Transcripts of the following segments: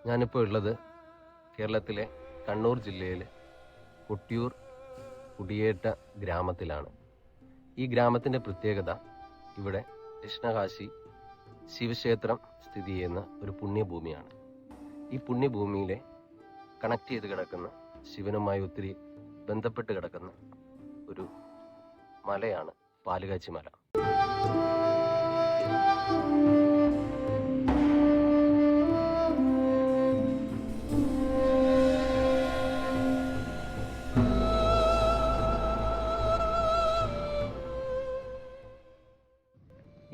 ഞാനിപ്പോൾ ഉള്ളത് കേരളത്തിലെ കണ്ണൂർ ജില്ലയിലെ കൊട്ടിയൂർ കുടിയേറ്റ ഗ്രാമത്തിലാണ്. ഈ ഗ്രാമത്തിൻ്റെ പ്രത്യേകത ഇവിടെ ദക്ഷിണകാശി ശിവക്ഷേത്രം സ്ഥിതി ചെയ്യുന്ന ഒരു പുണ്യഭൂമിയാണ്. ഈ പുണ്യഭൂമിയിലെ കണക്ട് ചെയ്ത് കിടക്കുന്ന ശിവനുമായി ഒത്തിരി ബന്ധപ്പെട്ട് കിടക്കുന്ന ഒരു മലയാണ് പാലുകാച്ചി മല.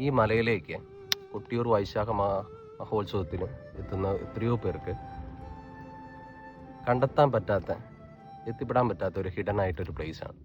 ഈ മലയിലേക്ക് കൊട്ടിയൂർ വൈശാഖ മഹോത്സവത്തിന് എത്തുന്ന എത്രയോ പേർക്ക് എത്തിപ്പെടാൻ പറ്റാത്ത ഒരു ഹിഡൻ ആയിട്ടൊരു പ്ലേസാണ്.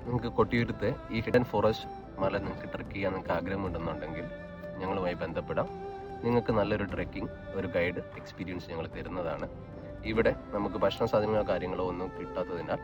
നിങ്ങൾക്ക് കൊട്ടിയൂരത്തെ ഈ ഹിഡൻ ഫോറസ്റ്റ് മല നിങ്ങൾക്ക് ട്രെക്ക് ചെയ്യാൻ നിങ്ങൾക്ക് ആഗ്രഹമുണ്ടെന്നുണ്ടെങ്കിൽ ഞങ്ങളുമായി ബന്ധപ്പെടാം. നിങ്ങൾക്ക് നല്ലൊരു ട്രെക്കിംഗ് ഒരു ഗൈഡ് എക്സ്പീരിയൻസ് ഞങ്ങൾ തരുന്നതാണ്. ഇവിടെ നമുക്ക് ഭക്ഷണ സാധനങ്ങളോ കാര്യങ്ങളോ ഒന്നും കിട്ടാത്തതിനാൽ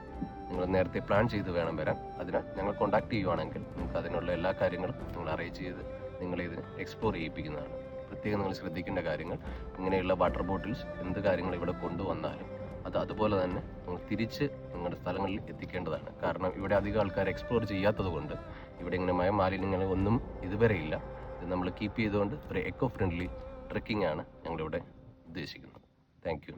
നിങ്ങൾ നേരത്തെ പ്ലാൻ ചെയ്ത് വേണം വരാൻ. അതിനാൽ ഞങ്ങൾ കോൺടാക്ട് ചെയ്യുവാണെങ്കിൽ നിങ്ങൾക്ക് അതിനുള്ള എല്ലാ കാര്യങ്ങളും നിങ്ങൾ അറേഞ്ച് ചെയ്ത് നിങ്ങളിത് എക്സ്പ്ലോർ ചെയ്യിപ്പിക്കുന്നതാണ്. പ്രത്യേകം നിങ്ങൾ ശ്രദ്ധിക്കേണ്ട കാര്യങ്ങൾ, ഇങ്ങനെയുള്ള വാട്ടർ ബോട്ടിൽസ് എന്ത് കാര്യങ്ങൾ ഇവിടെ കൊണ്ടുവന്നാലും അത് അതുപോലെ തന്നെ നിങ്ങൾ തിരിച്ച് നിങ്ങളുടെ സ്ഥലങ്ങളിൽ എത്തിക്കേണ്ടതാണ്. കാരണം ഇവിടെ അധികം ആൾക്കാർ എക്സ്പ്ലോർ ചെയ്യാത്തത് കൊണ്ട് ഇവിടെ ഇങ്ങനെ മാലിന്യങ്ങൾ ഒന്നും ഇതുവരെ ഇല്ല. ഇത് നമ്മൾ കീപ്പ് ചെയ്തുകൊണ്ട് ഒരു എക്കോ ഫ്രണ്ട്ലി ട്രെക്കിംഗ് ആണ് ഞങ്ങളിവിടെ ഉദ്ദേശിക്കുന്നത്. Thank you.